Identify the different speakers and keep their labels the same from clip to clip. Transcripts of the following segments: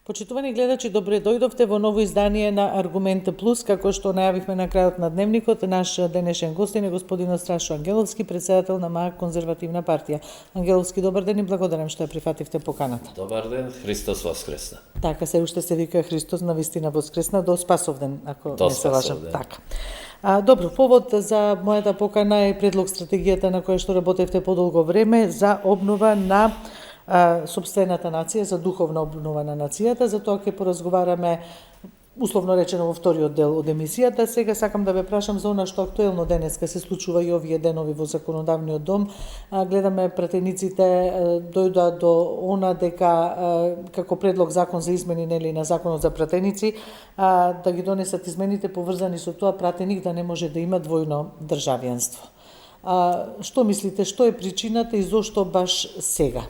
Speaker 1: Почитувани гледачи, добре дојдовте во ново издание на Аргумент Плюс, како што најавивме на крајот на дневникот. Наш денешен гостин е господин Страшо Ангеловски, председател на МАК Конзервативна партија. Ангеловски, добар ден и благодарам што ја прифативте поканата.
Speaker 2: Добар ден, Христос воскресна.
Speaker 1: Така, се уште се вика Христос навистина воскресна до Спасовден, ако не се лажам. Така. Добро, повод за мојата покана е предлог стратегијата на која што работевте подолго време за обнова на сопствената нација, за духовна обнова на нацијата. За тоа ќе поразговараме условно речено во вториот дел од емисијата. Сега сакам да ве прашам за она што актуелно денеска се случува и овие денови во законодавниот дом. Гледаме пратениците дојдоа до она дека како предлог закон за измени на законот за пратеници да ги донесат измените поврзани со тоа пратеник да не може да има двојно државјанство. Што мислите, што е причината и зошто баш сега?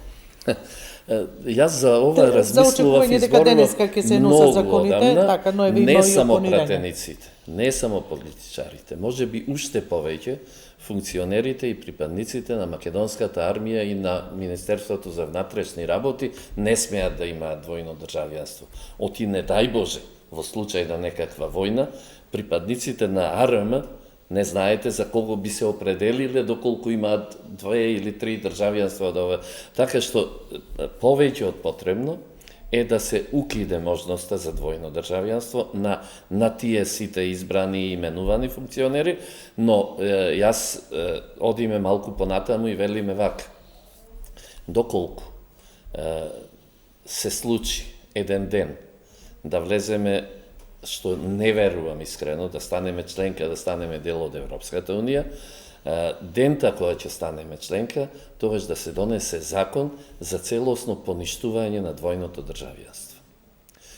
Speaker 2: Јас за ова размислував
Speaker 1: многу законите, така, но
Speaker 2: не само пратениците, не само политичарите, може би уште повеќе функционерите и припадниците на македонската армија и на Министерството за внатрешни работи не смеат да имаат двојно државјанство. Оти не дај Боже, во случај на некаква војна, припадниците на АРМ не знаете за кого би се определиле доколку имаат две или три државјанства од ова. Така што повеќе од потребно е да се укиде можноста за двојно државјанство на тие сите избрани и именувани функционери, но јас одиме малку понатаму и велиме вака. Доколку се случи еден ден да влеземе, што не верувам искрено, да станеме членка, да станеме дел од Европската Унија, дента која ќе станеме членка, тогаш да се донесе закон за целосно поништување на двојното државјанство.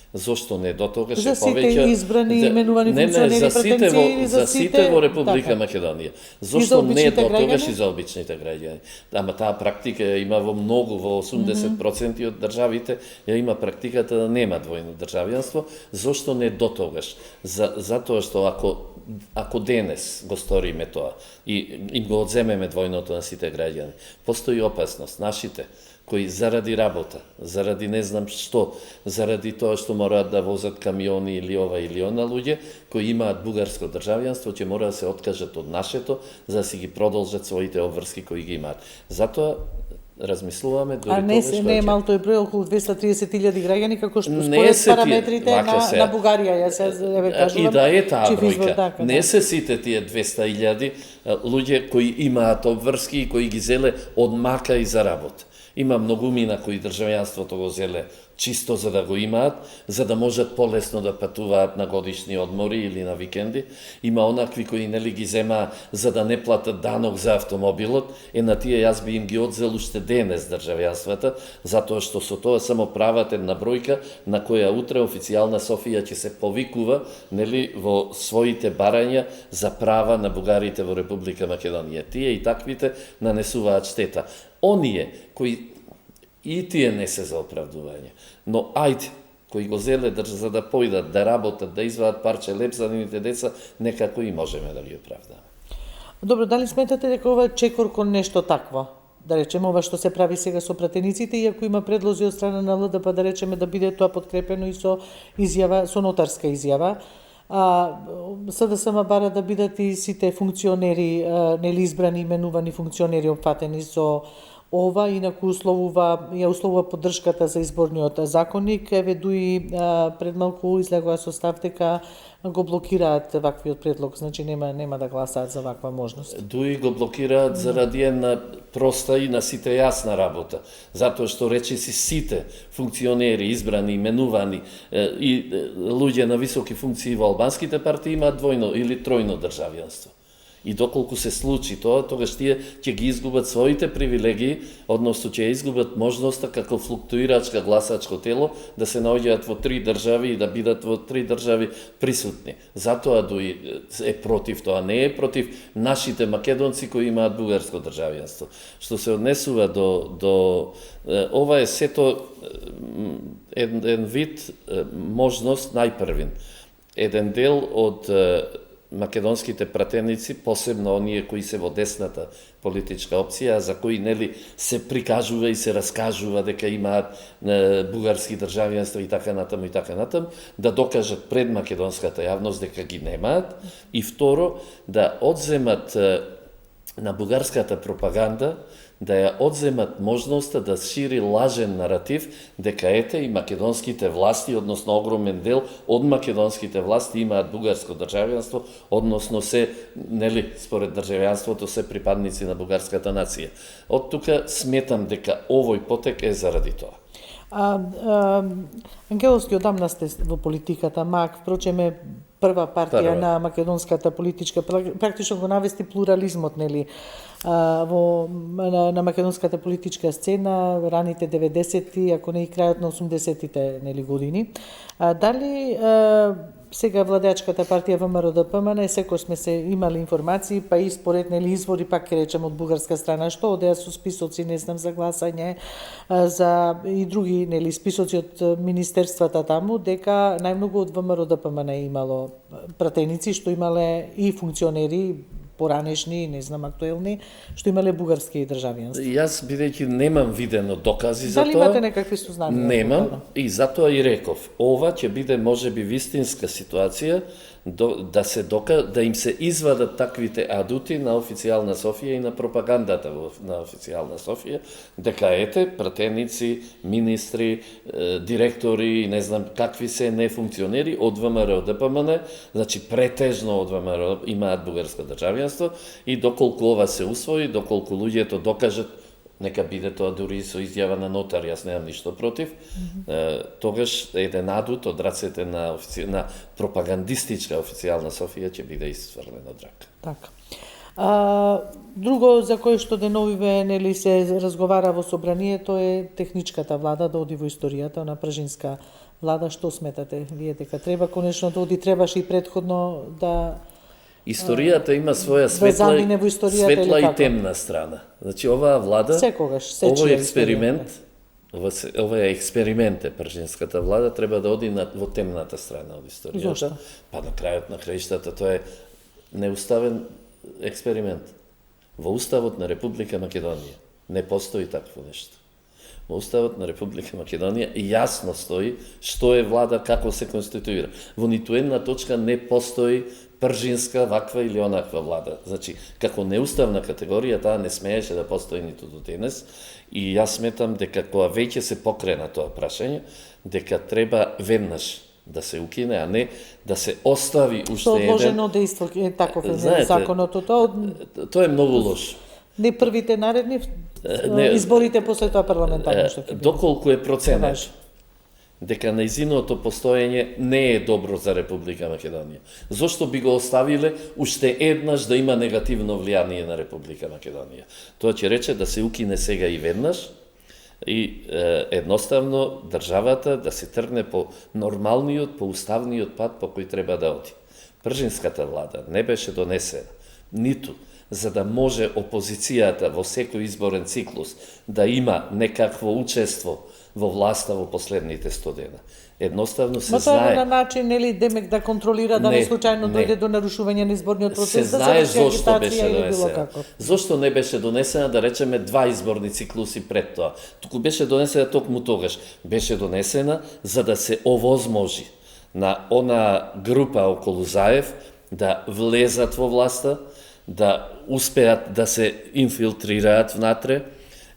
Speaker 2: Зошто не до тогаш е повеќе...
Speaker 1: За сите избрани именувани функционери пратенци или
Speaker 2: за сите во Република Македонија. Зошто не до тогаш и за обичните граѓани? Ама таа практика ја има во многу, во 80% од државите, ја има практиката да нема двојно државјанство. Зошто не до тогаш? Затоа што ако денес го сториме тоа и им го одземеме двојното на сите граѓани, постои опасност нашите кои заради работа, заради не знам што, заради тоа што мораат да возат камиони или ова или она луѓе, кои имаат бугарско државјанство, ќе мора да се откажат од нашето, за да си ги продолжат своите обврски кои ги имаат. Затоа размислуваме дори
Speaker 1: тоа што не е мал тој број, околу 230.000 граѓани, како што според параметрите на Бугарија, јас ве кажувам.
Speaker 2: И да е таа бројка. Не се сите тие 200.000 луѓе кои имаат обврски и кои ги зеле од мака и за работа. Има многумина кои државјанството го зеле чисто за да го имаат, за да можат полесно да патуваат на годишни одмори или на викенди. Има онакви кои нели ги зема за да не платат данок за автомобилот, на тие јас би им ги одзел уште денес државјанствата, затоа што со тоа само прават една бројка на која утре официјална Софија ќе се повикува нели во своите барања за права на бугарите во Република Македонија. Тие и таквите нанесуваат штета. Оние кои и тие не се за оправдување, но ајде, кои го зеле за да појдат, да работат, да изваат парче леп за нивните деца, некако и можеме да ги оправдаме.
Speaker 1: Добро, дали сметате дека ова е чекор кон нешто такво? Да речеме, ова што се прави сега со пратениците, иако има предлози од страна на ЛДП, да речеме, да биде тоа подкрепено и со изјава, со нотарска изјава. СДСМ бара да бидат и сите функционери, нели избрани, именувани функционери опфатени со ова, инаку ја условува поддршката за изборниот законник. Еве дуи пред малку излегува со став дека го блокираат ваквиот предлог, значи нема да гласаат за ваква можност.
Speaker 2: Дуи го блокираат заради една проста и на сите јасна работа, затоа што речиси сите функционери избрани, именувани и луѓе на високи функции во албанските партии имаат двојно или тројно државјанство. И доколку се случи тоа, тогаш тие ќе ги изгубат своите привилегии, односно ќе изгубат можноста како флуктуирачка гласачко тело да се наоѓаат во три држави и да бидат во три држави присутни. Затоа дуи е против тоа, не е против нашите македонци кои имаат бугарско државјанство. Што се однесува до ова е сето еден вид можност најпрвин. Еден дел од македонските пратеници, посебно оние кои се во десната политичка опција, за кои нели се прикажува и се раскажува дека имаат бугарски државјанства и така натаму, да докажат пред македонската јавност дека ги немаат, и второ, да одземат на бугарската пропаганда, да ја одземат можноста да шири лажен наратив дека ете и македонските власти, односно огромен дел од македонските власти имаат бугарско државјанство, односно се, нели, според државјанството се припадници на бугарската нација. Од тука сметам дека овој потек е заради тоа.
Speaker 1: Ангеловски, одамна сте во политиката, МАК, впрочем е прва партија на македонската политичка, практично го навести плурализмот, нели, на македонската политичка сцена, раните 90-ти, ако не и крајот на 80-тите, нели, години. Дали сега владеачката партија ВМРО-ДПМН, секој сме се имали информации, па и според, нели, извори, пак ќе речем од бугарска страна, што одеа со списоци, не знам, за гласање, за и други, нели, списоци од министерствата таму, дека најмногу од ВМРО-ДПМН имало пратеници, што имале и функционери поранешни, не знам, актуелни, што имале бугарски државјанство.
Speaker 2: Јас, бидејќи немам видено докази за тоа...
Speaker 1: Дали имате некакви сознанија?
Speaker 2: Немам, и затоа и реков. Ова ќе биде, можеби, вистинска ситуација, да им се извадат таквите адути на официјална Софија и на пропагандата на официјална Софија, дека ете, пратеници, министри, директори, не знам какви се нефункционери од ВМРО-ДПМН, значи претежно од ВМРО имаат бугарско државјанство, и доколку ова се усвои, доколку луѓето докажат, нека биде тоа дури со изјава на нотар, јас немам ништо против, тогаш еден адут од рацете на пропагандистичка официјална Софија ќе биде исфрлен од рака.
Speaker 1: Така. Друго за кое што деновиве, нели, се разговара во собранието е техничката влада да оди во историјата, на пржинска влада. Што сметате вие, дека треба конечно да оди, требаше и предходно да...
Speaker 2: Историјата има своја светла и темна страна. Значи, оваа влада, овој експеримент е пржинската влада, треба да оди во темната страна од историјата.
Speaker 1: Зошто?
Speaker 2: Па на крајот на краиштата тоа е неуставен експеримент. Во Уставот на Република Македонија не постои такво нешто. Во Уставот на Република Македонија јасно стои што е влада, како се конституира. Во ниту една точка не постои пржинска, ваква или онаква влада. Значи, како неуставна категорија, таа не смееше да постои ниту до денес, и јас сметам дека кога веќе се покрена тоа прашање, дека треба веднаш да се укине, а не да се остави уште еден...
Speaker 1: Со одложено дејство е таков законот,
Speaker 2: тоа е многу лошо.
Speaker 1: Не првите наредни, изборите после тоа парламентарно што ќе биде.
Speaker 2: Доколку е проценет дека нејзиното постоење не е добро за Република Македонија. Зошто би го оставиле уште еднаш да има негативно влијание на Република Македонија? Тоа ќе рече да се укине сега и веднаш, и едноставно државата да се тргне по нормалниот, по уставниот пат по кој треба да оди. Пржинската влада не беше донесена ниту за да може опозицијата во секој изборен циклус да има некакво учество во власта во последните 100 дена. Едноставно се знае...
Speaker 1: на начин, нели, демек да контролира, да не случајно дојде до нарушување на изборниот процес,
Speaker 2: се знае зошто беше донесена. Зошто не беше донесена, да речеме, 2 изборни циклуси пред тоа? Туку беше донесена токму тогаш. Беше донесена за да се овозможи на она група околу Заев да влезат во власта, да успеат да се инфилтрираат внатре,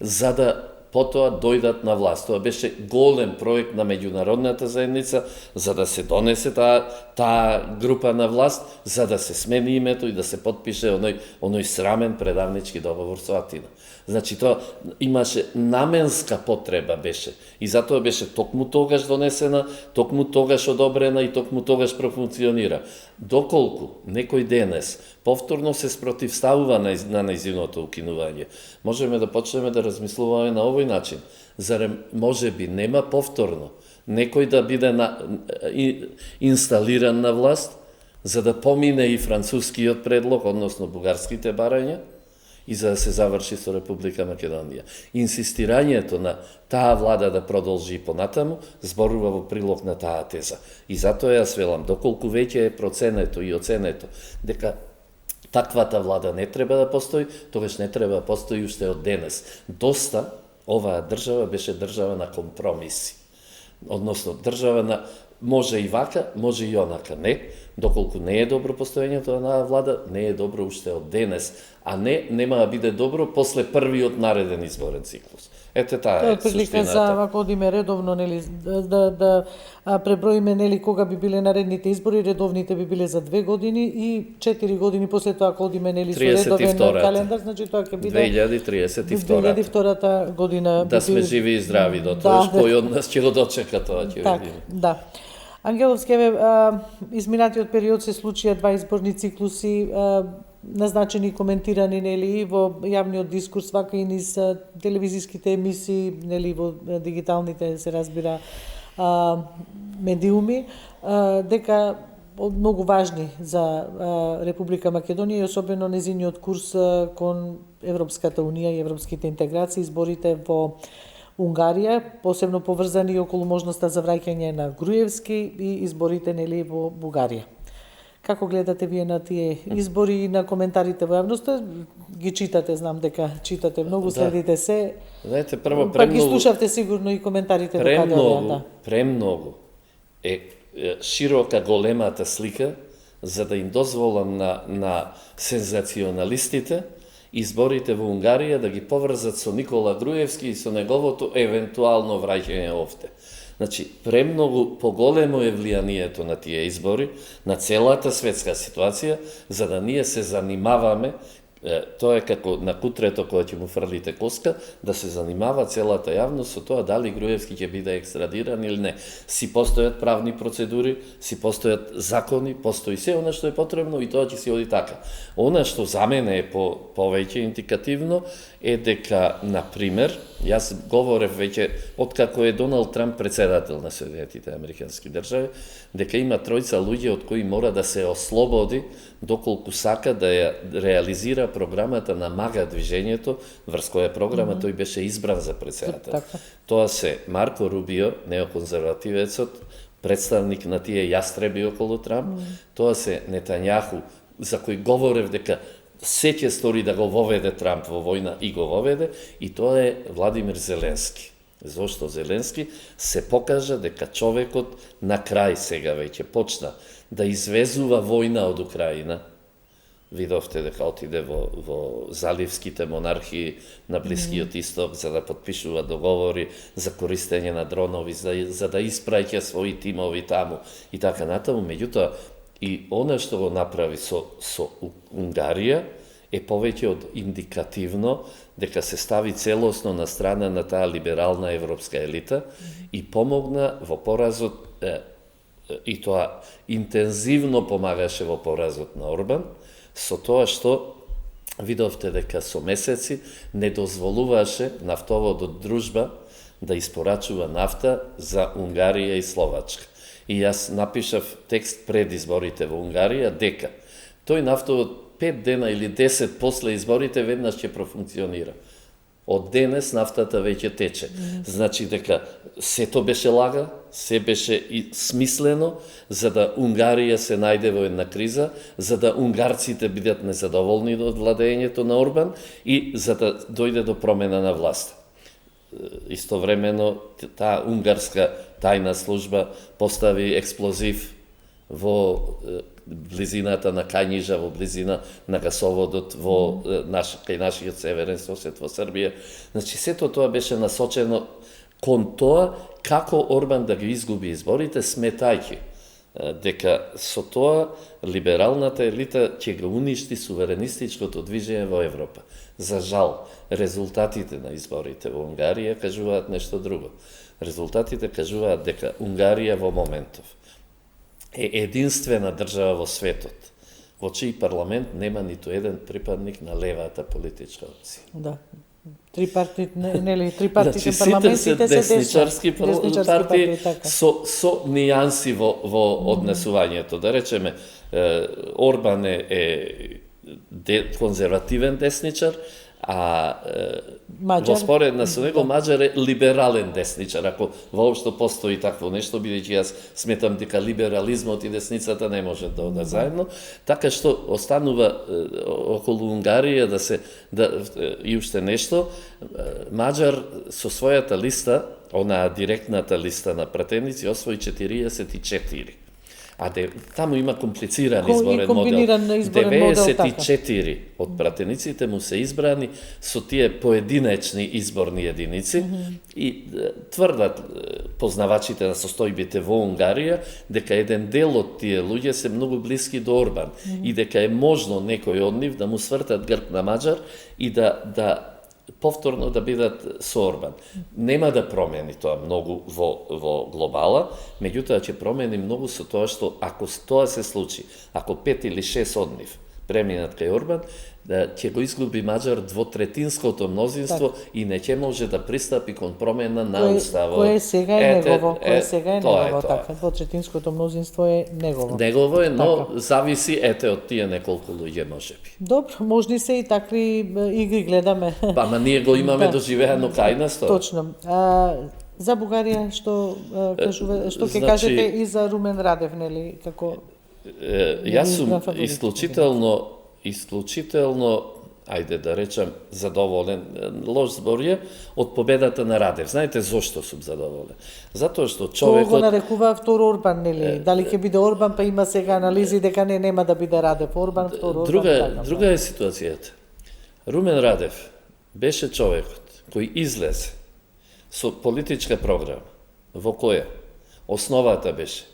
Speaker 2: за да потоа дојдат на власт. Тоа беше голем проект на меѓународната заедница за да се донесе таа група на власт, за да се смени името и да се потпише оној срамен предавнички договор со Атина. Значи тоа имаше наменска потреба беше и затоа беше токму тогаш донесена, токму тогаш одобрена и токму тогаш профункционира. Доколку некој денес повторно се спротивставува на нејзиното укинување, можеме да почнеме да размислуваме на овој начин. Зарем можеби нема повторно некој да биде инсталиран на власт, за да помине и францускиот предлог, односно бугарските барања, и за да се заврши со Република Македонија. Инсистирањето на таа влада да продолжи понатаму зборува во прилог на таа теза. И затоа јас велам, доколку веќе е проценето и оценето дека таквата влада не треба да постои, тогаш не треба да постои уште од денес. Доста оваа држава беше држава на компромиси. Односно, држава на може и вака, може и онака. Не, доколку не е добро постоењето на влада, не е добро уште од денес, а не нема да биде добро после првиот нареден изборен циклус. Ете таа е
Speaker 1: суштината. За ако одиме редовно, нели, да преброиме, нели, кога би биле наредните избори, редовните би биле за 2 години и 4 години после тоа ако одиме, нели, со редовен календар, значи тоа ќе биде 2032 година.
Speaker 2: Да сме живи и здрави до тоа, кој од нас ќе го дочека тоа, ќе видиме.
Speaker 1: Да. Ангеловски, изминатиот период се случија 2 изборни циклуси, назначени и коментирани, нели, во јавниот дискурс, вака и низ телевизиските емисии, нели, во дигиталните, се разбира, медиуми, дека многу важни за Република Македонија и особено незиниот курс кон Европската унија и европските интеграции, изборите во Унгарија, посебно поврзани околу можноста за враќање на Груевски и изборите, нели, во Бугарија. Како гледате вие на тие избори и на коментарите во јавноста? Ги читате, знам дека читате многу, следите се.
Speaker 2: Знаете, прво
Speaker 1: премногу... Па ги слушавте сигурно и коментарите до каде одеа.
Speaker 2: Премногу е широка големата слика за да им дозволам на сензационалистите изборите во Унгарија да ги поврзат со Никола Груевски и со неговото евентуално враќање овде. Значи, премногу поголемо е влијанието на тие избори, на целата светска ситуација, за да ние се занимаваме, тоа е како на кутрето кога ќе му фрлите коска, да се занимава целата јавност со тоа дали Груевски ќе биде екстрадиран или не. Си постојат правни процедури, си постојат закони, постои се она што е потребно и тоа ќе се оди така. Она што за мене е повеќе индикативно е дека, например, јас говорев веќе откако е Доналд Трамп председател на Соединетите Американски држави, дека има тројца луѓе од кои мора да се ослободи доколку сака да ја реализира програмата на МАГА движењето, врз која програма тој беше избран за председател. Тоа се Марко Рубио, неоконзервативецот, представник на тие јастреби околу Трамп, тоа се Нетањаху, за кој говорев дека се ќе стори да го воведе Трамп во војна и го воведе, и тоа е Владимир Зеленски. Зошто Зеленски се покажа дека човекот на крај сега веќе почна да извезува војна од Украина. Видовте дека отиде во заливските монархии на Блискиот Исток за да подпишува договори за користење на дронови, за да испраќа своји тимови таму и така натаму. Меѓутоа, и она што го направи со Унгарија е повеќе од индикативно дека се стави целосно на страна на таа либерална европска елита и помогна во поразот, и тоа интензивно помагаше во поразот на Орбан, со тоа што видовте дека со месеци не дозволуваше нафтоводот Дружба да испорачува нафта за Унгарија и Словачка. И јас напишав текст пред изборите во Унгарија дека тој нафтовод 5 дена или 10 после изборите веднаш ќе профункционира. Од денес нафтата веќе тече. Значи дека сето беше лага, се беше и смислено за да Унгарија се најде во една криза, за да унгарците бидат незадоволни од владењето на Орбан и за да дојде до промена на власт. Истовремено таа унгарска тајна служба постави експлозив во близината на Кањижа, во близина на гасоводот во кај нашиот северен сосед во Србија. Значи, сето тоа беше насочено кон тоа како Орбан да ги изгуби изборите, сметајќи дека со тоа либералната елита ќе го уништи суверенистичкото движење во Европа. За жал, резултатите на изборите во Унгарија кажуваат нешто друго. Резултатите кажуваат дека Унгарија во моментов е единствена држава во светот во чиј парламент нема ниту еден припадник на левата политичка опција.
Speaker 1: Да. Трипартитен парламент,
Speaker 2: сите се десничарски партии со нијанси во однесувањето. Да речеме, Орбан е конзервативен десничар, а во споредна со него Маđар е либерален десничар, ако воопшто постои такво нешто, бидејќи јас сметам дека либерализмот и десницата не може да одат заедно, така што останува околу Унгарија и уште нешто. Маđар со својата листа, онаа директната листа на пратеници, освои 44. А таму има комплициран изборен модел. 94 од пратениците му се избрани со тие поединечни изборни единици и тврдат познавачите на состојбите во Унгарија дека еден дел од тие луѓе се многу блиски до Орбан и дека е можно некој од нив да му свртат грб на Маđар и да повторно да бидат со Орбан. Нема да промени тоа многу во глобала, меѓутоа ќе промени многу со тоа што ако тоа се случи, ако 5 или 6 од нив преминат кај Орбан, ќе го изгуби Маđар двотретинското мнозинство и не ќе може да пристапи кон промена на уставот.
Speaker 1: Кое сега е негово, така, двотретинското мнозинство е негово.
Speaker 2: Негово е, но зависи од тие неколку луѓе можеби.
Speaker 1: Добро, можни се и такви игри гледаме.
Speaker 2: Ма ние го имаме доживеано кај нас тоа.
Speaker 1: Точно. За Бугарија што ќе кажете и за Румен Радев, нели, како
Speaker 2: јас сум исклучително, ајде да речем, задоволен, лош збор е, од победата на Радев. Знаете зошто сум задоволен? Затоа што човекот...
Speaker 1: Тоа го нарекува втор Орбан, нели? Дали ќе биде Орбан, па има сега анализи дека нема да биде Радев. Орбан, втор Орбан.
Speaker 2: Друга е ситуацијата. Румен Радев беше човекот кој излезе со политичка програма, во која основата беше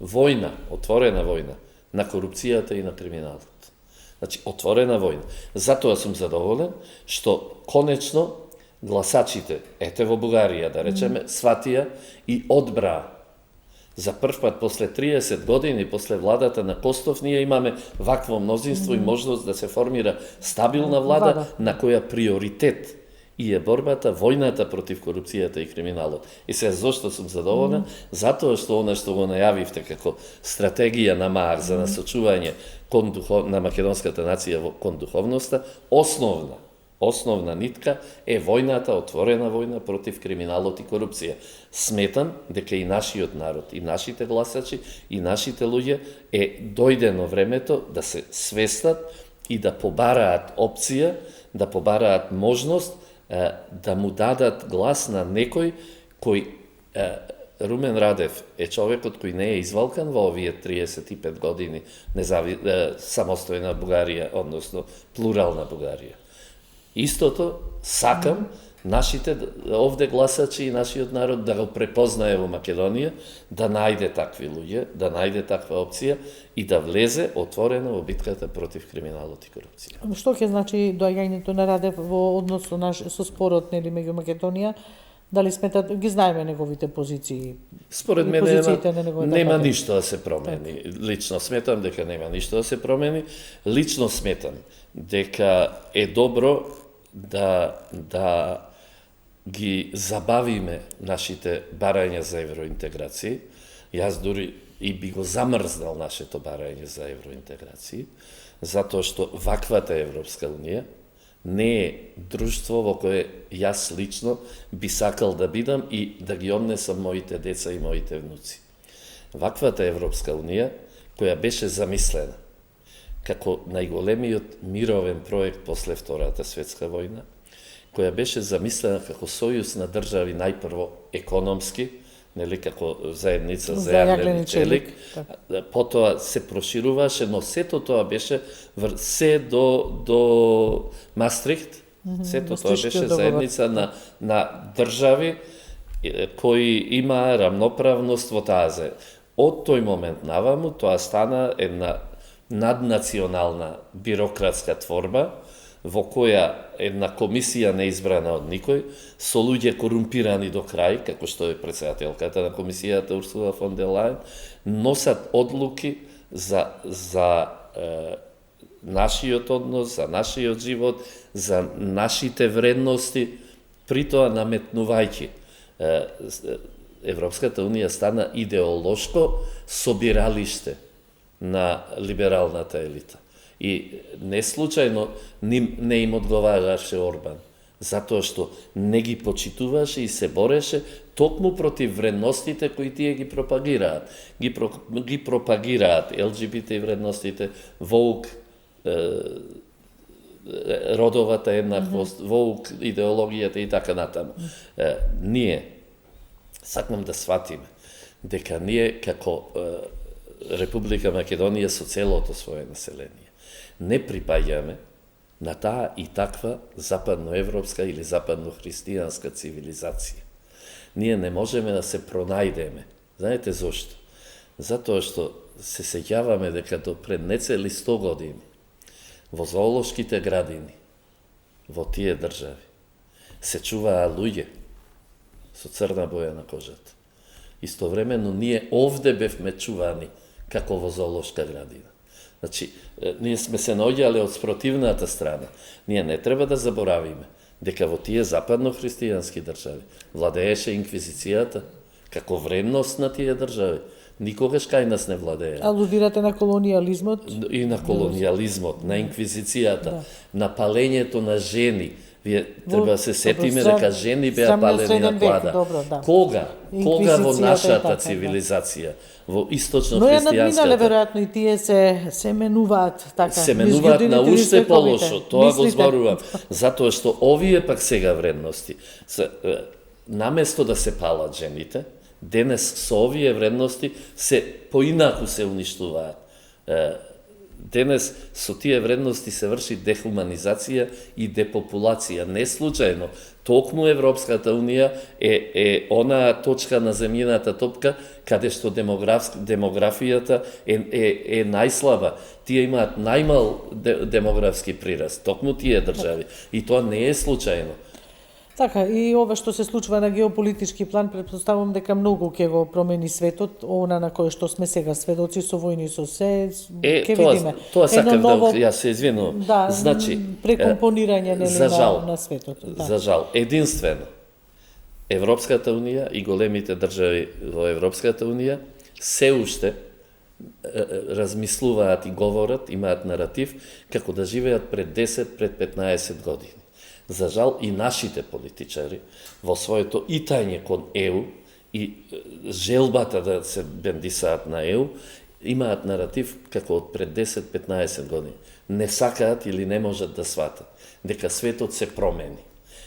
Speaker 2: војна, отворена војна на корупцијата и на криминалот. Значи, отворена војна. Затоа сум задоволен што конечно гласачите, во Бугарија, да речеме, сватија и одбраа. За прв пат после 30 години, после владата на Костов, ние имаме вакво мнозинство и можност да се формира стабилна влада на која приоритет и е борбата, војната против корупцијата и криминалот. И се зошто сум задоволен? Затоа што она што го најавивте како стратегија на МААР за насочување на македонската нација кон духовноста, основна нитка е војната, отворена војна против криминалот и корупција. Сметам дека и нашиот народ, и нашите гласачи, и нашите луѓе дојдено времето да се свестат и да побараат опција, да побараат можност да му дадат глас на некој кој Румен Радев е човекот кој не е извалкан во овие 35 години самостојна Бугарија, односно плурална Бугарија. Истото сакам нашите овде гласачи и нашиот народ да го препознае во Македонија, да најде такви луѓе, да најде таква опција и да влезе отворено во битката против криминалот и корупција.
Speaker 1: Што ќе значи доаѓањето на Радев во однос со спорот нели меѓу Македонија? Дали сметат, ги знаеме неговите позиции?
Speaker 2: Според мене нема ништо да се промени. Лично сметам дека нема ништо да се промени. Лично сметам дека е добро да ги забавиме нашите барања за евроинтеграција. Јас дури и би го замрзнал нашето барање за евроинтеграција, затоа што ваквата Европска Унија не е друштво во кое јас лично би сакал да бидам и да ги однесам моите деца и моите внуци. Ваквата Европска Унија, која беше замислена како најголемиот мировен проект после Втората светска војна, која беше замислена како сојуз на држави најпрво економски, нели како заедница за јаглен челик, потоа се прошируваше, но сето тоа беше се до Мастрихт, сето тоа беше заедница на држави кои има рамноправност во таа заедница. Од тој момент наваму тоа стана една наднационална бирократска творба, во која една комисија неизбрана од никој, со луѓе корумпирани до крај, како што е председателката на комисијата Урсула фон дер Лајен, носат одлуки за нашиот однос, за нашиот живот, за нашите вредности, при тоа наметнувајќи. Европската Унија стана идеолошко собиралиште на либералната елита. И не случајно не им одговараше Орбан, затоа што не ги почитуваше и се бореше токму против вредностите кои тие ги пропагираат. Ги пропагираат ЛГБТ вредностите, воук, родовата еднаквост, воук идеологијата и така натаму. Ние сакам да сватиме дека ние како Република Македонија со целото свое население не припаѓаме на таа и таква западноевропска или западнохристијанска цивилизација. Ние не можеме да се пронајдеме. Знаете зошто? Затоа што се сеќаваме дека до пред нецели 100 години во зоолошките градини во тие држави се чуваа луѓе со црна боја на кожата. Истовремено ние овде бевме чувани како во зоолошка градина. Значи, ние сме се наоѓале од спротивната страна. Ние не треба да заборавиме дека во тие западно-христијански држави владееше инквизицијата како вредност на тие држави. Никогаш кај нас не владее.
Speaker 1: Алудирате на колонијализмот?
Speaker 2: И на колонијализмот, на инквизицијата, на палењето на жени. Вие треба да се сетиме дека жени беа палени на клада. Кога во нашата цивилизација, во источно-христијанската...
Speaker 1: Но ја надминале, веројатно, и тие се менуваат така.
Speaker 2: Се менуваат на уште полошо, тоа го зборувам. Затоа што овие пак сега вредности, наместо да се палат жените, денес со овие вредности поинаку се уништуваат. Денес со тие вредности се врши дехуманизација и депопулација. Не случајно, токму Европската Унија е онаа точка на земјината топка каде што демографијата е најслаба. Тие имаат најмал демографски прираст, токму тие држави. И тоа не е случајно.
Speaker 1: Така, и ова што се случува на геополитички план, претпоставувам дека многу ќе го промени светот, она на кое што сме сега сведоци со војни со се, ќе видиме.
Speaker 2: Тоа сакам да се извинувам.
Speaker 1: Да,
Speaker 2: значи,
Speaker 1: прекомпонирање на светот. Да.
Speaker 2: За жал, единствено Европската Унија и големите држави во Европската Унија се уште размислуваат и говорат, имаат наратив како да живеат пред 10, пред 15 години. За жал и нашите политичари во своето итање кон ЕУ и желбата да се бендисаат на ЕУ имаат наратив како од пред 10-15 години. Не сакаат или не можат да сватат дека светот се промени.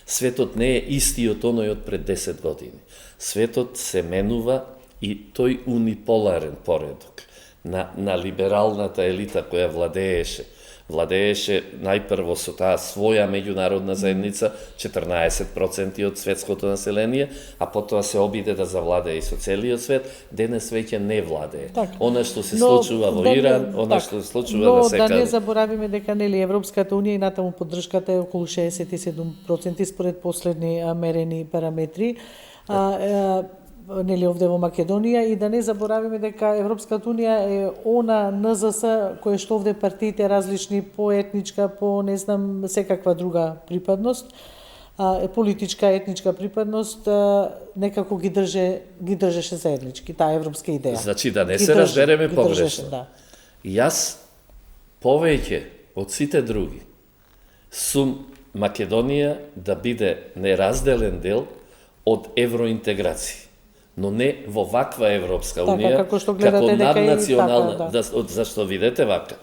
Speaker 2: Светот не е истиот оној од пред 10 години. Светот се менува и тој униполарен поредок на либералната елита која владееше најпрво со таа своја меѓународна заедница, 14% од светското население, а потоа се обиде да завладее и со целиот свет, денес веќе не владее. Она што се случува во Иран, она што се случува на секаде.
Speaker 1: Но да не заборавиме дека нели Европската Унија и натаму поддршката е околу 67% според последни мерени параметри. Нели овде во Македонија, и да не заборавиме дека Европската Унија е она НЗС кое што овде партиите различни по етничка, по не знам секаква друга припадност, политичка, етничка припадност, некако ги држеше заеднички таа европска идеја.
Speaker 2: Значи да не се разбереме погрешно. Да. Јас повеќе од сите други сум Македонија да биде неразделен дел од евроинтеграција. Но не во ваква Европска Унија, како наднационална, зашто видете вака.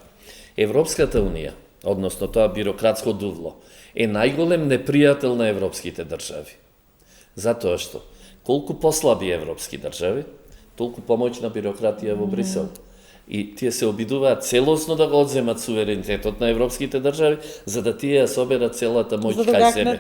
Speaker 2: Европската Унија, односно тоа бирократско дувло, е најголем непријател на европските држави. Затоа што, колку послаби европски држави, толку помоćна бирократија во Брисел. И тие се обидуваат целосно да го одземат суверенитетот на европските држави, за да тие ја соберат целата моќ кај себе.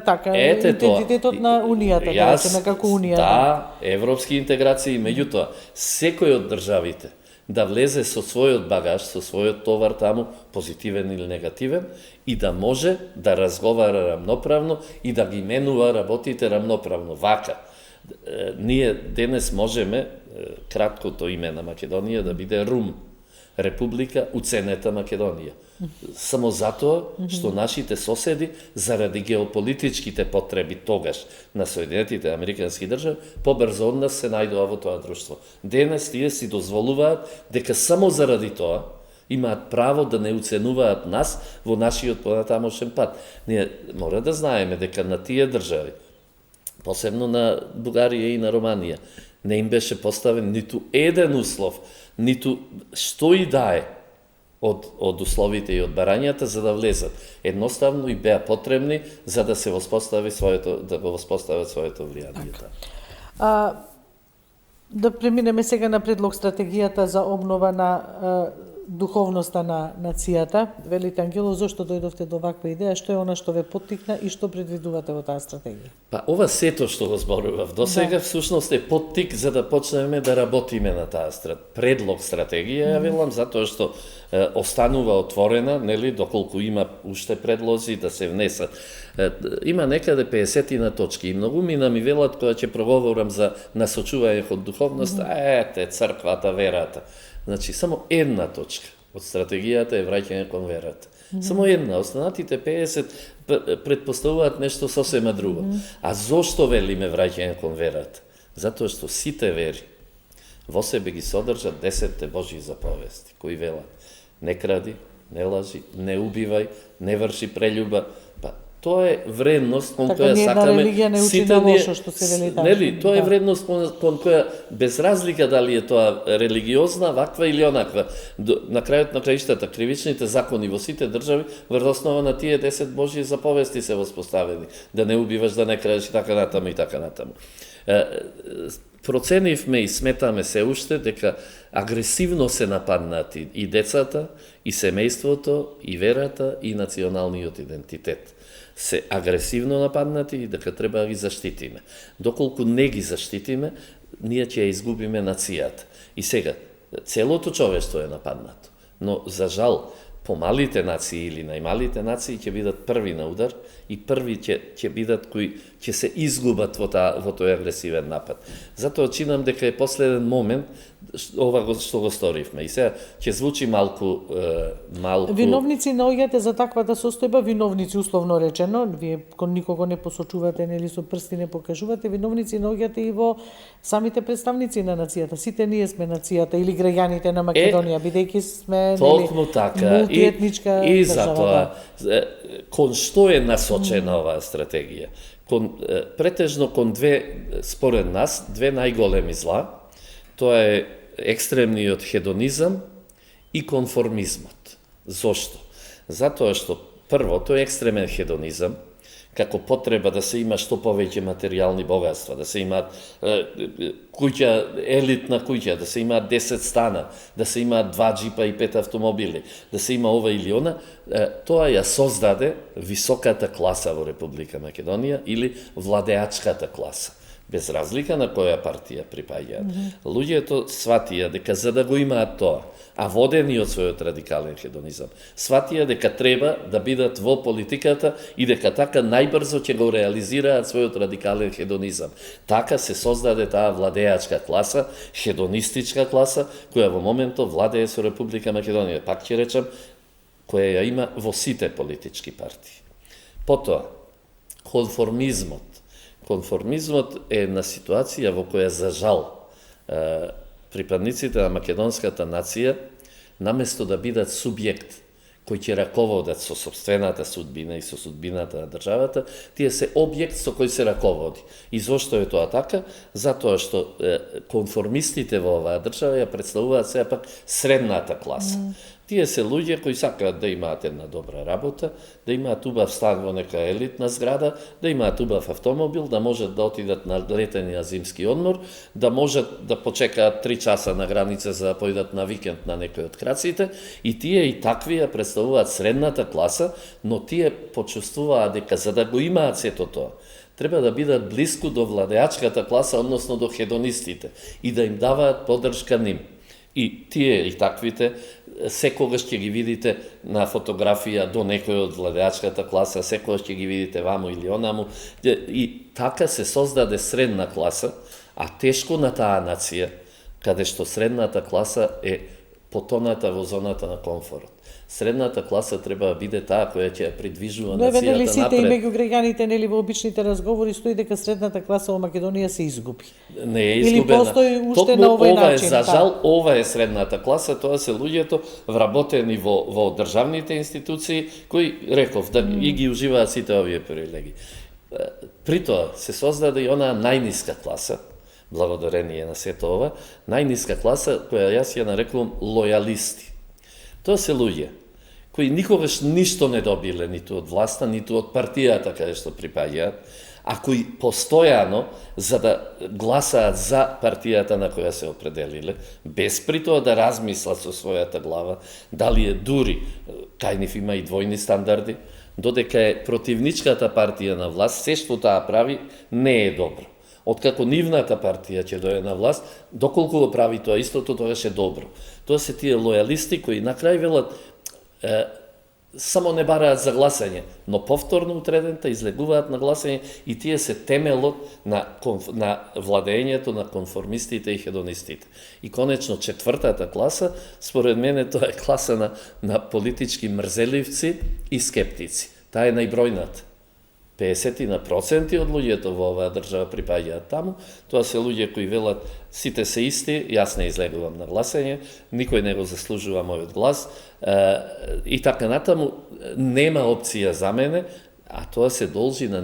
Speaker 1: Така, идентитетот на Унијата, да речеме како Унија.
Speaker 2: Да, европски интеграции, меѓутоа, секој од државите да влезе со својот багаж, со својот товар таму, позитивен или негативен, и да може да разговара рамноправно и да ги менува работите рамноправно. Вака, ние денес можеме краткото име на Македонија да биде РУМ, Република Уценета Македонија. Само затоа што нашите соседи, заради геополитичките потреби тогаш на Соединетите Американски држави, побрзо од нас се најдоа во тоа друштво. Денес тие си дозволуваат дека само заради тоа Имаат право да не уценуваат нас во нашиот понатамошен пат. Ние мора да знаеме дека на тие држави, посебно на Бугарија и на Романија, не им беше поставен ниту еден услов, ниту што и да е од условите и од барањата за да влезат. Едноставно и беа потребни за да се воспостават своето влијание.
Speaker 1: Да преминеме сега на предлог стратегијата за обнова на духовноста на нацијата. Велите, Ангело, зошто дојдовте до ваква идеја? Што е она што ве поттикна и што предвидувате во таа стратегија?
Speaker 2: Па ова сето што го зборував до сега всушност е поттик за да почнеме да работиме на таа предлог стратегија, ја велам, затоа што останува отворена, нели, доколку има уште предлози да се внесат. Има некаде 50 точки и многумина ми велат кога ќе проговорам за насочување од духовност, црквата, верата. Значи, само една точка од стратегијата е враќање кон верата. Само една, останатите 50 предпоставуваат нешто сосема друго. А зошто велиме враќање кон верата? Затоа што сите вери во себе ги содржат 10 Божји заповести, кои велат: не кради, не лажи, не убивај, не врши прелюба. Тоа е вредност кон која сакаме сите ние, нели, тоа е вредност кон која без разлика дали е тоа религиозна, ваква или онаква, на крајот на краиштата кривичните закони во сите држави врз основа на тие 10 Божји заповести се воспоставени, да не убиваш, да не крадеш и така натаму и така натаму. Проценивме и сметаме се уште дека агресивно се нападнати и децата, и семејството, и верата, и националниот идентитет. Се агресивно нападнати и дека треба да ги заштитиме. Доколку не ги заштитиме, ние ќе ја изгубиме нацијата. И сега, целото човештво е нападнато. Но, за жал, помалите нации или најмалите нации ќе бидат први на удар и први ќе бидат кои ќе се изгубат во тој агресивен напад. Затоа чинам дека е последен момент ова што го сторивме. И сега ќе звучи малку...
Speaker 1: Виновници наоѓате за таквата состојба, виновници условно речено, вие кон никого не посочувате, нели со прсти не покажувате, виновници наоѓате и во самите представници на нацијата. Сите ние сме нацијата или граѓаните на Македонија, бидејќи сме мултиетничка држава.
Speaker 2: И затоа, кон што е насочена оваа стратегија? Претежно кон според нас, две најголеми зла. Тоа е екстремниот хедонизам и конформизмот. Зошто? Затоа што првото е екстремен хедонизам, како потреба да се има што повеќе материјални богатства, да се имаат куќа, елитна куќа, да се имаат 10 стана, да се имаат 2 джипа и 5 автомобили, да се има ова или она, тоа ја создаде високата класа во Република Македонија или владеачката класа. Без разлика на која партија припаѓаат. Луѓето сватија дека за да го имаат тоа, а водени од својот радикален хедонизам, сватија дека треба да бидат во политиката и дека така најбрзо ќе го реализираат својот радикален хедонизам. Така се создаде таа владеачка класа, хедонистичка класа, која во моментот владее со Република Македонија. Пак ќе речам, која ја има во сите политички партии. Потоа, конформизмот. Конформизмот е една ситуација во која, за жал, припадниците на македонската нација, наместо да бидат субјект кои ќе раководат со собствената судбина и со судбината на државата, тие се објект со кој се раководи. И зошто е тоа така? Затоа што конформистите во оваа држава ја представуваат сега пак средната класа. Тие се луѓе кои сакаат да имаат една добра работа, да имаат убав стан во нека елитна зграда, да имаат убав автомобил, да можат да отидат на летен на зимски одмор, да можат да почекаат 3 часа на граница за да појдат на викенд на некој од краците, и тие и такви ја представуваат средната класа, но тие почувствуваат дека за да го имаат сето тоа, треба да бидат блиску до владеачката класа, односно до хедонистите, и да им даваат поддршка ним. И тие и таквите секогаш ќе ги видите на фотографија до некој од владеачката класа, секогаш ќе ги видите ваму или онаму. И така се создаде средна класа, а тешко на таа нација, каде што средната класа е потоната во зоната на комфорт. Средната класа треба да биде таа која ќе ја придвижува
Speaker 1: нацијата напред. Нели сите и меѓу граѓаните, нели во обичните разговори стои дека средната класа во Македонија се изгуби.
Speaker 2: Не е изгубена.
Speaker 1: Или постои уште на овој начин.
Speaker 2: За жал, ова е средната класа, тоа се луѓето вработени во државните институции, кои, реков, да и ги уживаат сите овие привилегии. При тоа се создаде и онаа најниска класа, благодарение на сето ова, најниска класа, која јас ја нарекувам лојалисти. Тоа се луѓе кои никогаш ништо не добиле ниту од власта, ниту од партијата каде што припаѓаат, а кои постојано, за да гласаат за партијата на која се определиле, без при тоа да размислат со својата глава, дали е дури, кај нив има и двојни стандарди, додека е противничката партија на власт, се што таа прави не е добро. Откако нивната партија ќе дојде на власт, доколку го прави тоа истото, тогаш е добро. Тоа се тие лојалисти кои на крај велат само не бараат за гласање, но повторно утредента излегуваат на гласање и тие се темелот на владењето на конформистите и хедонистите. И конечно четвртата класа, според мене тоа е класа на политички мрзеливци и скептици. Таа е најбројната. 50% од луѓето во оваа држава припаѓаат таму, тоа се луѓе кои велат сите се исти, јас не излегувам на гласање, никој не го заслужува мојот глас, и така натаму нема опција за мене, а тоа се должи на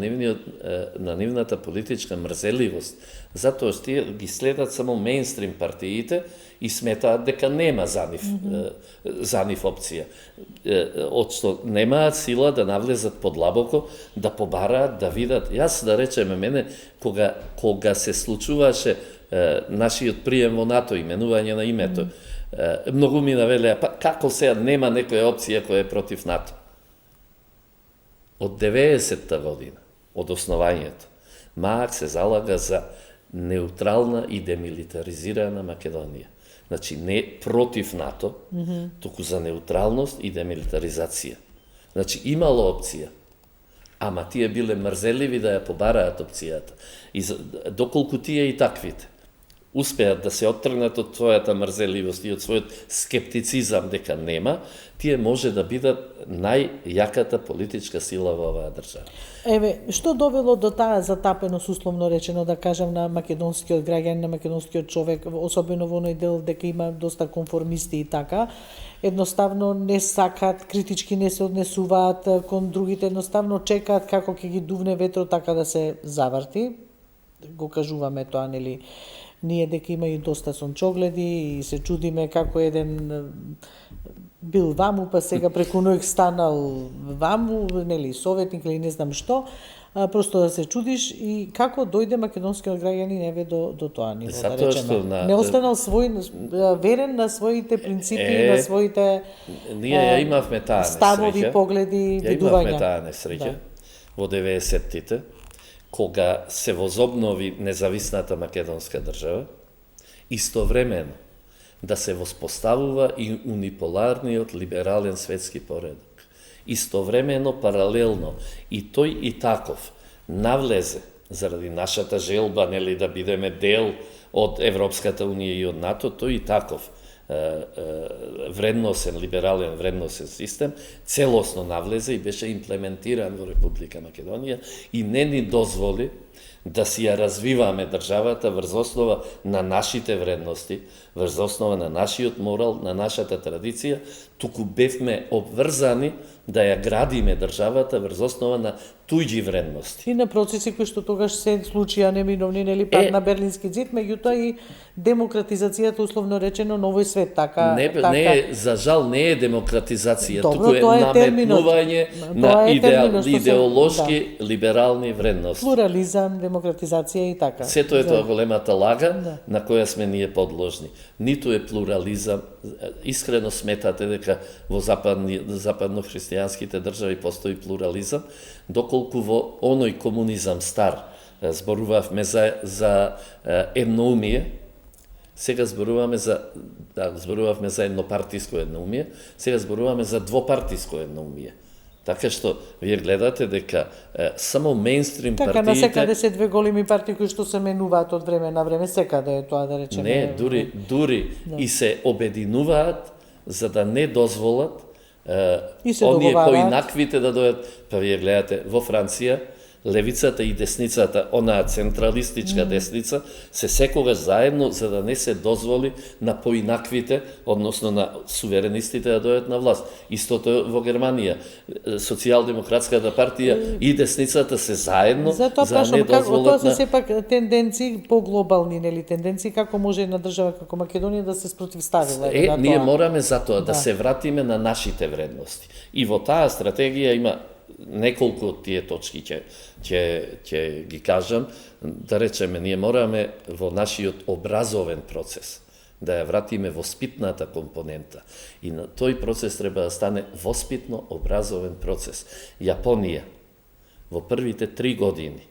Speaker 2: нивната политичка мрзеливост, затоа што тие ги следат само мејнстрим партиите и сметаат дека нема за нив опција. Од што немаат сила да навлезат подлабоко, да побараат, да видат. Јас, да речеме, мене, кога се случуваше нашиот прием во НАТО, именување на името, многу ми навелеа, па како сега нема некоја опција која е против НАТО? Од 90-та година, од основањето, Маак се залага за неутрална и демилитаризирана Македонија. Значи, не против НАТО, туку за неутралност и демилитаризација. Значи, имало опција, ама тие биле мрзеливи да ја побараат опцијата. И доколку тие и таквите успеат да се оттргнат од својата мрзеливост и од својот скептицизам дека нема, тие може да бидат најјаката политичка сила во оваа држава.
Speaker 1: Еве, што довело до таа затапеност, условно речено, да кажам, на македонскиот граѓан, на македонскиот човек, особено во оној дел дека има доста конформисти и така, едноставно не сакаат, критички не се однесуваат кон другите, едноставно чекаат како ќе ги дувне ветрот така да се заврти. Го кажуваме тоа, нели, ние дека има и доста сончогледи и се чудиме како еден бил ваму, па сега преку ноќ станал ваму, нели, советник или не знам што, просто да се чудиш и како дојде македонскиот граѓанин еве до тоа ниво, да речеме. Не останал верен на своите принципи, на своите
Speaker 2: ние ја имавме таа
Speaker 1: ставови, погледи, видувања.
Speaker 2: Ја имавме таа несреќа во 90-тите, кога се возобнови независната македонска држава, истовремено да се воспоставува и униполарниот либерален светски поредок. Истовремено, паралелно, и тој и таков навлезе, заради нашата желба, нели, да бидеме дел од Европската унија и од НАТО, тој и таков вредносен, либерален вредносен систем, целосно навлезе и беше имплементиран во Република Македонија и не ни дозволи да си ја развиваме државата врз основа на нашите вредности, врз основа на нашиот морал, на нашата традиција, туку бевме обврзани да ја градиме државата врз основа на туѓи вредности.
Speaker 1: И на процеси кои што тогаш се случија неминовни, нели, пак на Берлински зид, меѓутоа и демократизацијата, условно речено, новој свет, така...
Speaker 2: Не, за жал не е демократизација, туку е наметнување на идеолошки либерални вредности.
Speaker 1: Плурализам, демократизација и така.
Speaker 2: Сето е тоа големата лага на која сме ние подложни. Ниту е плурализам, искрено сметате дека во западно-христијанските држави постои плурализам, доколку во оној комунизам стар зборувавме за едноумие, сега зборуваме зборувавме за еднопартиско едноумие, сега зборуваме за двопартиско едноумие. Така што вие гледате дека само мејнстрим партиите...
Speaker 1: Така, насекаде се две големи партии кои што се менуваат од време на време, секаде е тоа, да речеме...
Speaker 2: Не, дури и се обединуваат за да не дозволат оние поинаквите да дојдат, па вие гледате во Франција, левицата и десницата, онаа централистичка десница, се секогаш заедно за да не се дозволи на поинаквите, односно на суверенистите да дојдат на власт. Истото во Германија. Социјалдемократската партија и десницата се заедно за не дозволат
Speaker 1: тоа се сепак тенденции поглобални, нели, тенденции како може една држава како Македонија да се спротивстави.
Speaker 2: Ние мораме затоа да се вратиме на нашите вредности. И во таа стратегија има неколку од тие точки ќе ги кажам, да речеме, ние мораме во нашиот образовен процес да ја вратиме воспитната компонента. И на тој процес треба да стане воспитно-образовен процес. Јапонија во првите 3 години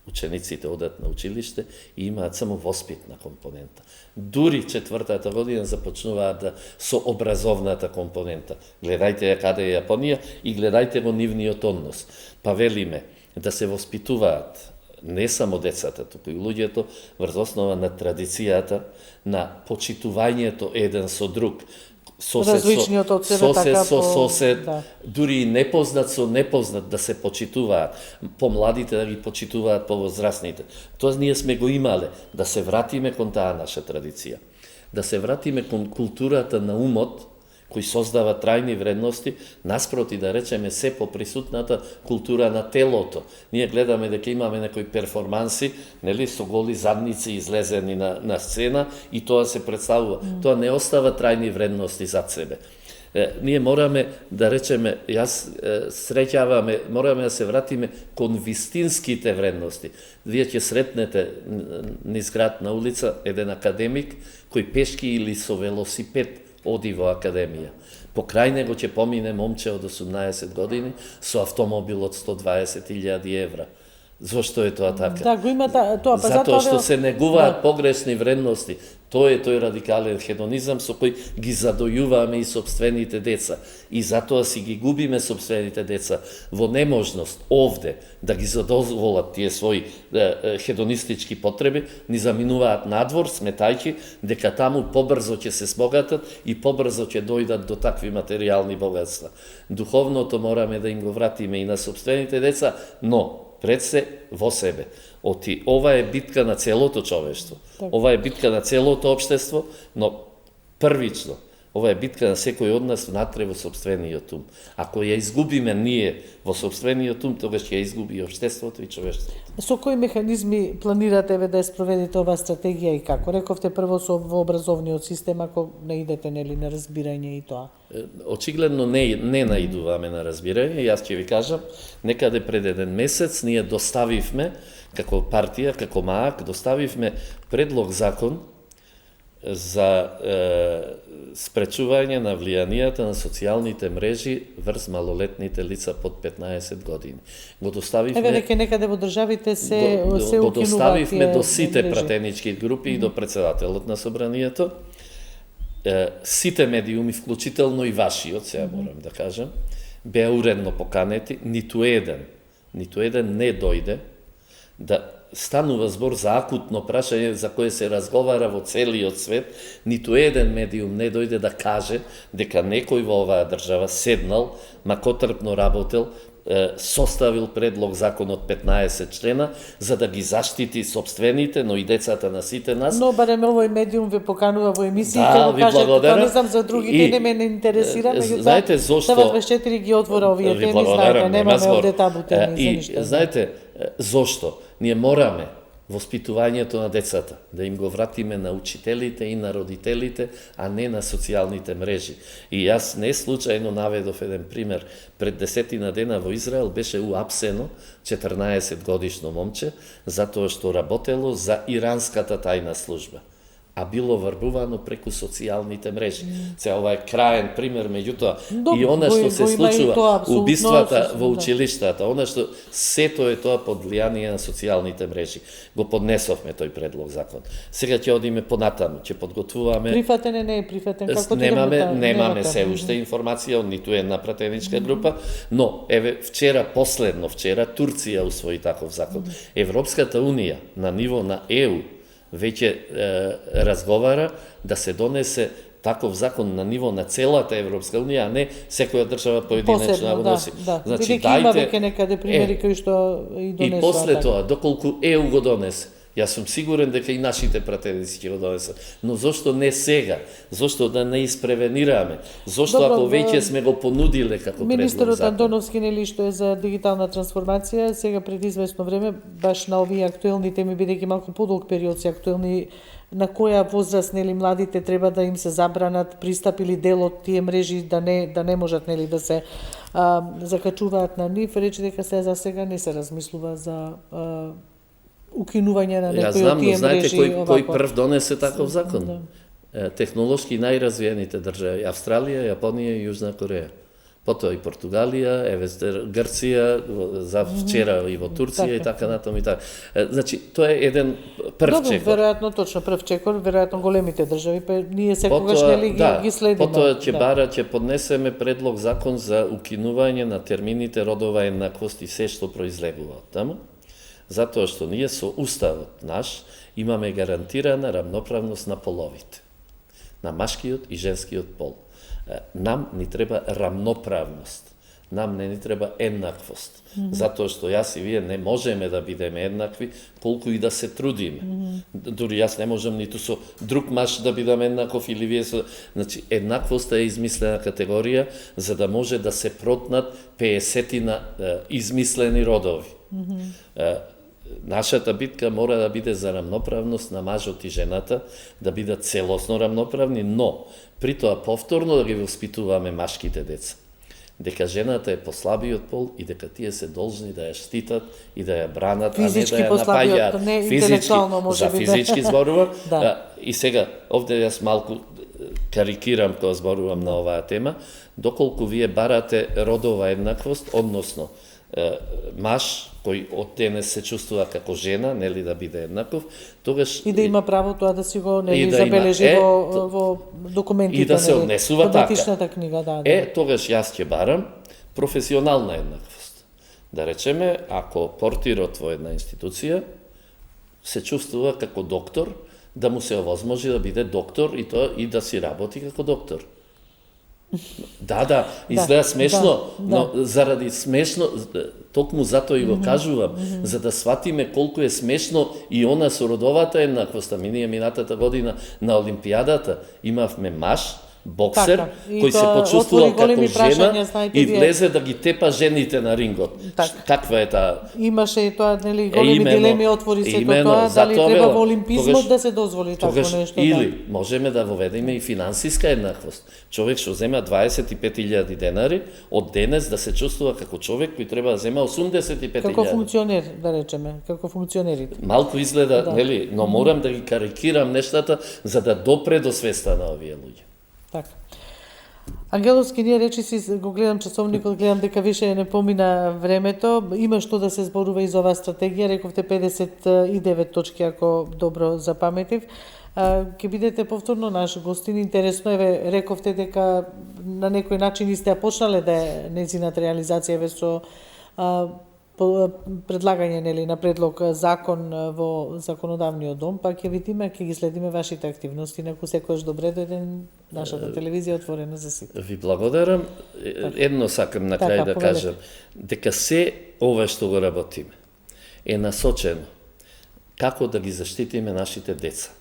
Speaker 2: учениците одат на училиште и имаат само воспитна компонента. Дури 4-та година започнуваат со образовната компонента. Гледајте ја каде е Јапонија и гледајте го нивниот однос. Па велиме да се воспитуваат не само децата, туку и луѓето врз основа на традицијата, на почитувањето еден со друг,
Speaker 1: различниот од себе, така
Speaker 2: со сосед, дури и непознат со непознат да се почитуваат, помладите да ги почитуваат повозрастните. Тоа ние сме го имале, да се вратиме кон таа наша традиција, да се вратиме кон културата на умот, кој создава трајни вредности, наспроти да речеме се поприсутната култура на телото. Ние гледаме дека имаме некои перформанси, нели, со голи задници излезени на сцена и тоа се представува. Тоа не остава трајни вредности зад себе. Ние мораме да речеме, мораме да се вратиме кон вистинските вредности. Вие ќе сретнете низ град на улица еден академик кој пешки или со велосипед оди во академија. Покрај него ќе помине момче од 18 години со автомобил од 120.000 евра. Зошто е тоа така?
Speaker 1: Да, го има тоа,
Speaker 2: затоа што се негуваат погрешни вредности. Тоа е тој радикален хедонизам со кој ги задојуваме и собствените деца. И затоа си ги губиме собствените деца во неможност овде да ги задозволат тие своји хедонистички потреби, ни заминуваат надвор, сметајќи дека таму побрзо ќе се збогатат и побрзо ќе дојдат до такви материјални богатства. Духовното мораме да им го вратиме и на собствените деца, но пред се во себе. Ова е битка на целото човештво. Ова е битка на целото општество, но првично, ова е битка на секој од нас внатре во собствениот ум. Ако ја изгубиме ние во собствениот ум, тогаш ќе ја изгуби и општеството и човештвото.
Speaker 1: Со кои механизми планирате да ја спроведете оваа стратегија и како? Рековте прво во образовниот систем, ако не идете нели на разбирање и тоа.
Speaker 2: Очигледно не наидуваме на разбирање. Јас ќе ви кажам, некаде пред еден месец ние доставивме, како партија, како МААК, доставивме предлог закон за спречување на влијанијата на социјалните мрежи врз малолетните лица под 15 години. Го доставивме...
Speaker 1: Еве дека некаде во државите се укинуваат.
Speaker 2: Го доставивме до сите пратенички групи и до председателот на собранието. Сите медиуми, вклучително и вашиот, сега морам да кажам, беа уредно поканети, ниту еден не дојде да станува збор за акутно прашање за кое се разговара во целиот свет, ниту еден медиум не дојде да каже дека некој во оваа држава седнал, макотрпно работел, составил предлог закон од 15 члена за да ги заштити собствените, но и децата на сите нас.
Speaker 1: Но барем овој медиум ве поканува во емисиите,
Speaker 2: да, ви благодарам.
Speaker 1: Не знам за другите, не ме интересира, меѓутоа.
Speaker 2: Знаете зошто?
Speaker 1: Стават 24 ги отвора овие теми, знаете, немаме овде табу теми за ништо.
Speaker 2: Знаете зошто? Ние мораме воспитувањето на децата, да им го вратиме на учителите и на родителите, а не на социјалните мрежи. И јас не случајно наведов еден пример. Пред 10 дена во Израел беше уапсено 14 годишно момче, затоа што работело за иранската тајна служба, а било врбувано преку социјалните мрежи. Ова е краен пример, меѓутоа и она што се случува, убиствата во училиштата, она што сето е тоа под влијание на социјалните мрежи. Го поднесовме тој предлог закон. Сега ќе одиме понатаму, ќе подготвуваме.
Speaker 1: Прифатен е, не е прифатен, како
Speaker 2: немаме се уште информација од ниту една пратеничка група, но еве вчера Турција усвои таков закон. Европската унија на ниво на ЕУ веќе разговара да се донесе таков закон на ниво на целата Европска унија, а не секоја држава поединечно го носи.
Speaker 1: Значи, има веќе некаде примери кои што и донесува.
Speaker 2: И после тоа, доколку ЕУ го донесе, јас сум сигурен дека и нашите пратеници ќе го донесат. Но зошто не сега? Зошто да не испревенираме? Зошто ако веќе сме го понудиле како предлог закон?
Speaker 1: Министерот Антоновски, нели, што е за дигитална трансформација, сега пред известно време, баш на овие актуелни теми, бидејќи малку подолг период се актуелни, на која возраст, нели, младите треба да им се забранат пристап или дел од тие мрежи да не можат, нели, да се закачуваат на нив, рече дека за сега не се размислува за укинување на некои од тие мрежи.
Speaker 2: Знаете кој прв донесе таков закон? Технолошки најразвиените држави, Австралија, Јапонија и Јужна Кореја. Потоа и Португалија, Грција, за вчера и во Турција и така натаму и така. Значи, тоа е еден прв чекор.
Speaker 1: Добро, веројатно точно прв чекор, веројатно големите држави, па ние секогаш нели ги следиме.
Speaker 2: Потоа ќе поднесеме предлог закон за укинување на термините родова еднаквост и се што произлегува од таму. Затоа што ние со уставот наш имаме гарантирана рамноправност на половите, на машкиот и женскиот пол. Нам ни треба рамноправност, нам не ни треба еднаквост, затоа што јас и вие не можеме да бидеме еднакви, колку и да се трудиме. Дури јас не можам ниту со друг маж да бидам еднаков или вие со... Значи, еднаквоста е измислена категорија за да може да се протнат 50-тина измислени родови. Нашата битка мора да биде за рамноправност на мажот и жената, да бидат целосно рамноправни, но при тоа повторно да ги воспитуваме машките деца. Дека жената е послабиот пол и дека тие се должни да ја штитат и да ја бранат,
Speaker 1: физички
Speaker 2: а не да ја напаѓаат.
Speaker 1: Не интелектуално може
Speaker 2: би. За физички зборувам. И сега, овде јас малку карикирам кога зборувам на оваа тема, доколку вие барате родова еднаквост, односно маж кој од денес се чувствува како жена, нели да биде еднаков, тогаш
Speaker 1: и да има право тоа да си го нели забележи во документите,
Speaker 2: и да се однесува
Speaker 1: така. Книга,
Speaker 2: тогаш јас ќе барам професионална еднаквост. Да речеме, ако портирот во една институција се чувствува како доктор, да му се овозможи да биде доктор и тоа и да си работи како доктор. Изгледа смешно, но заради смешно, токму затоа и го кажувам, за да сватиме колку е смешно и она со родовата еднаквост. Ние минатата година на Олимпијадата имавме маж, боксер, кој се почувствувал како жена и влезе да ги тепа жените на рингот. Каква е таа?
Speaker 1: Имаше и тоа, нели, големи дилеми отвори сето тоа, дали треба во олимпизмот да се дозволи такво нешто.
Speaker 2: Или можеме да воведеме и финансиска еднаквост. Човек што зема 25.000 денари, од денес да се чувствува како човек кој треба да зема 85.000.
Speaker 1: Како функционер, да речеме, како функционерите.
Speaker 2: Малку изгледа, нели, но морам да ги карикирам нештата за да допре до свеста на овие луѓе.
Speaker 1: Така. Ангеловски, ние речиси, го гледам часовникот, гледам дека више не помина времето. Има што да се зборува и за оваа стратегија. Рековте 59 точки, ако добро запаметив. Ке бидете повторно наш гостин. Интересно е, рековте дека на некој начин сте почнале да е нејзината реализација со предлагање, нели, на предлог закон во законодавниот дом, па ќе видиме, ќе ги следиме вашите активности, наку секојаш добре дојден, нашата телевизија е отворена за сите.
Speaker 2: Ви благодарам. Едно сакам на крај да кажам, дека се ова што го работиме е насочено како да ги заштитиме нашите деца.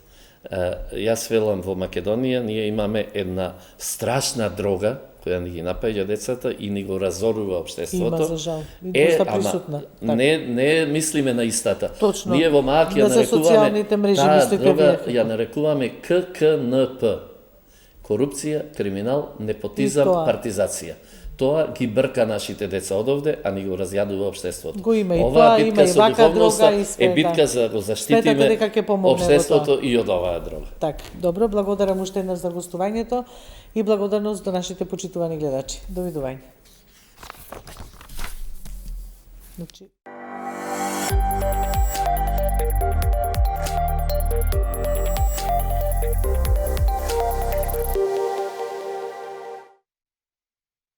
Speaker 2: Јас велам, во Македонија ние имаме една страшна дрога која ни ги напаѓа децата и ни го разорува општеството.
Speaker 1: Има, за жал. Доста присутна.
Speaker 2: Не мислиме на истата.
Speaker 1: Точно.
Speaker 2: Ние во МАК ја нарекуваме
Speaker 1: дрога,
Speaker 2: ја нарекуваме ККНП. Корупција, криминал, непотизам, партизација. Тоа ги брка нашите деца одовде, а ни го разјадува општеството.
Speaker 1: Го има и тоа, има и вака дрога и све.
Speaker 2: Е битка за да го заштитиме општеството и од оваа дрога.
Speaker 1: Така, добро, благодарам уште еднаш за гостувањето и благодарност до нашите почитувани гледачи. Довидување. Значи...